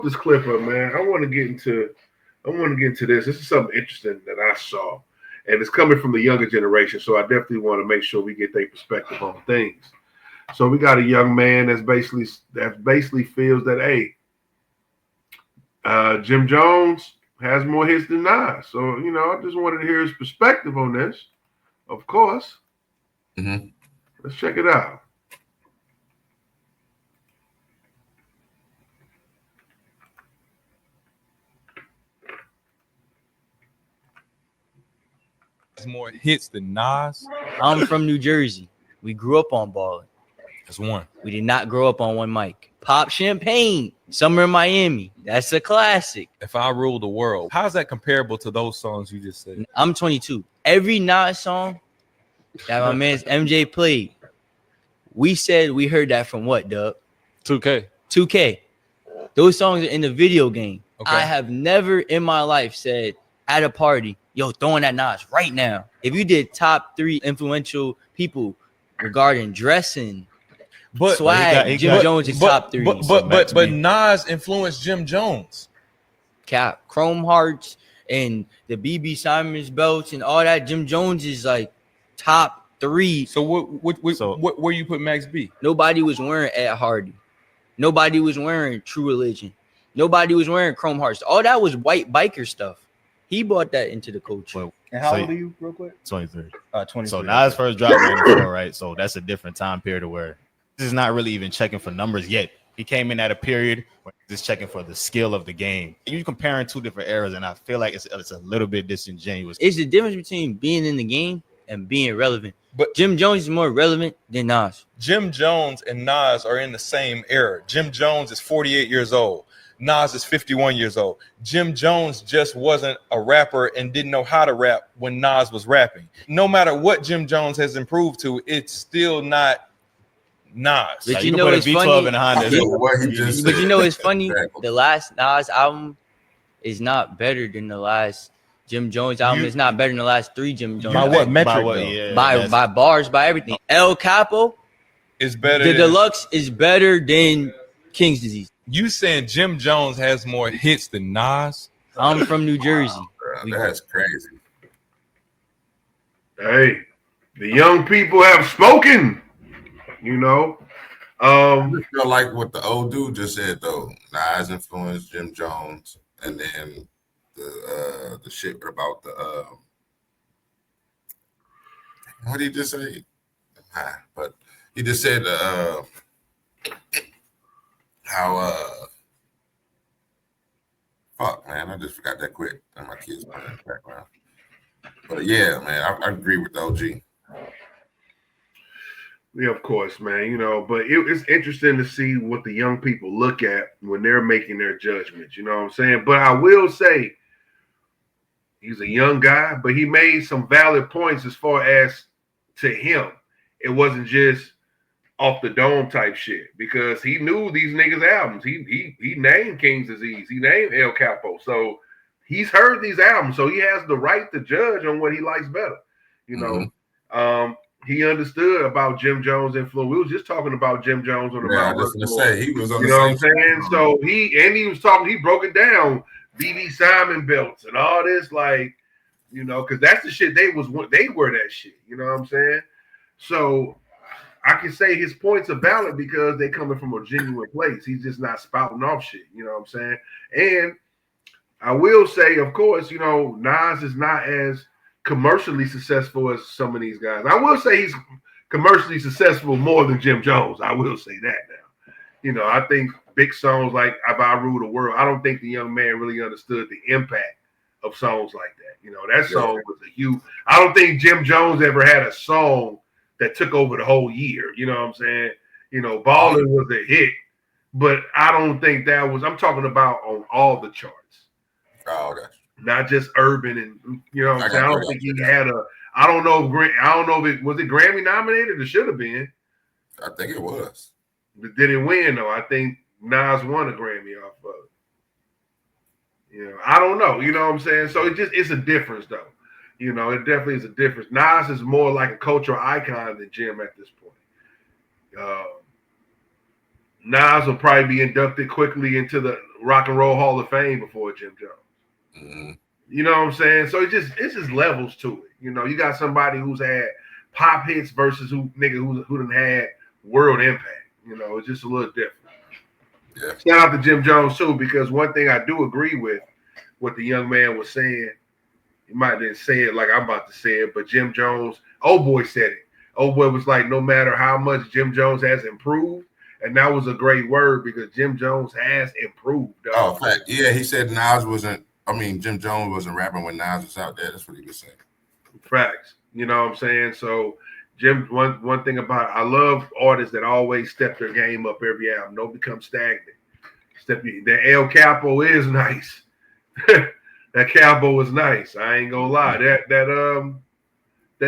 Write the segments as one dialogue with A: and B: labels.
A: this clip up, man. I want to get into this. This is something interesting that I saw, and it's coming from the younger generation. So I definitely want to make sure we get their perspective on things. So we got a young man that basically feels that Jim Jones has more hits than Nas. So I just wanted to hear his perspective on this. Of course, let's check it out.
B: More hits than Nas.
C: I'm from New Jersey. We grew up on balling.
B: That's one.
C: We did not grow up on one mic. Pop Champagne, Summer in Miami. That's a classic.
B: If I Rule the World. How's that comparable to those songs you just said?
C: I'm 22. Every Nas song that my man MJ played, we said we heard that from what, Dub?
B: 2K.
C: 2K. Those songs are in the video game.
B: Okay.
C: I have never in my life said at a party, yo, throwing that Nas right now. If you did top 3 influential people regarding dressing,
B: But
C: swag, Jim Jones is top 3.
B: But Nas influenced Jim Jones.
C: Cap, Chrome Hearts and the BB Simons belts and all that. Jim Jones is like top 3.
B: So where you put Max B?
C: Nobody was wearing Ed Hardy. Nobody was wearing True Religion. Nobody was wearing Chrome Hearts. All that was white biker stuff. He brought that into the culture.
D: And how old are you, real quick?
E: 23.
D: 23.
E: So Nas first dropped in 94, right? So that's a different time period where this is not really even checking for numbers yet. He came in at a period where he's just checking for the skill of the game. You're comparing 2 different eras, and I feel like it's a little bit disingenuous.
C: It's the difference between being in the game and being relevant. But Jim Jones is more relevant than Nas.
B: Jim Jones and Nas are in the same era. Jim Jones is 48 years old. Nas is 51 years old. Jim Jones just wasn't a rapper and didn't know how to rap when Nas was rapping. No matter what Jim Jones has improved to, it's still not Nas.
C: But you know it's funny. But you know it's funny.
F: Exactly.
C: The last Nas album is not better than the last Jim Jones album. It's not better than the last 3 Jim Jones.
D: By what metric?
C: By bars, by everything. El Capo
B: is better.
C: The Deluxe is better than King's Disease.
B: You saying Jim Jones has more hits than Nas?
C: I'm from New Jersey.
F: Bro, that's crazy.
A: Hey, the young people have spoken.
F: I just feel like what the old dude just said though. Nas influenced Jim Jones, and then the shit about the what did he just say? But he just said how fuck man, I just forgot that quick. And my kids playing in the background. But yeah, man, I agree with the OG.
A: Yeah, of course, man. But it's interesting to see what the young people look at when they're making their judgments. You know what I'm saying? But I will say he's a young guy, but he made some valid points as far as to him. It wasn't just off the dome type shit because he knew these niggas' albums. He named King's Disease. He named El Capo. So he's heard these albums. So he has the right to judge on what he likes better. He understood about Jim Jones' influence. We was just talking about Jim Jones on the
F: I
A: Mount
F: was just gonna say he was on
A: you
F: the
A: know what I'm
F: same
A: saying? So he was talking, he broke it down, BB Simon belts and all this, because that's the shit they were that shit. You know what I'm saying? So I can say his points are valid because they coming from a genuine place. He's just not spouting off shit. You know what I'm saying? And I will say, of course, Nas is not as commercially successful as some of these guys. I will say he's commercially successful more than Jim Jones. I will say that now. I think big songs like If I Rule the World, I don't think the young man really understood the impact of songs like that. That song was a huge. I don't think Jim Jones ever had a song that took over the whole year. You know what I'm saying? Ballin' was a hit, but I don't think that was. I'm talking about on all the charts.
F: Oh, okay.
A: Not just urban and what I'm saying. I don't think he had a. I don't know if it was Grammy nominated. It should have been.
F: I think it was.
A: But did it win though? I think Nas won a Grammy off of it. I don't know. You know what I'm saying? So it's a difference though. It definitely is a difference. Nas is more like a cultural icon than Jim at this point. Nas will probably be inducted quickly into the Rock and Roll Hall of Fame before Jim Jones.
F: Mhm.
A: You know what I'm saying? So it's just levels to it. You know, you got somebody who's had pop hits versus who done had world impact. You know, it's just a little different.
F: Yeah.
A: Shout out to Jim Jones too, because one thing I do agree with what the young man was saying. He might didn't say it like I'm about to say it, but Jim Jones, old boy said it. Old boy was like, no matter how much Jim Jones has improved, and that was a great word because Jim Jones has improved.
F: Oh, fact. Yeah, he said Jim Jones wasn't rapping when Nas was out there. That's what he was saying.
A: Facts. You know what I'm saying? So Jim, one thing about I love artists that always step their game up every album. Don't become stagnant. The El Capo is nice. That Capo was nice. I ain't gonna lie. That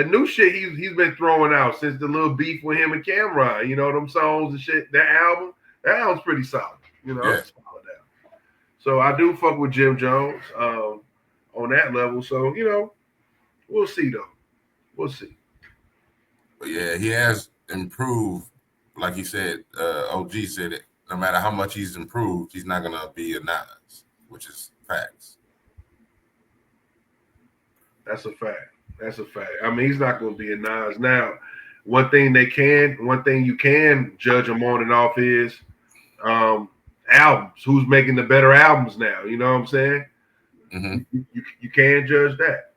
A: new shit he's been throwing out since the little beef with him and Cameron. You know them songs and shit. That album's pretty solid. You know, it's a solid album. So I do fuck with Jim Jones on that level. So you know, we'll see though. We'll see.
F: But yeah, he has improved. Like you said, OG said it. No matter how much he's improved, he's not gonna be a Nas, which is facts.
A: That's a fact. I mean, he's not going to be a Nas. Now, one thing you can judge him on and off is albums. Who's making the better albums now? You know what I'm saying?
F: Mm-hmm.
A: You can't judge that.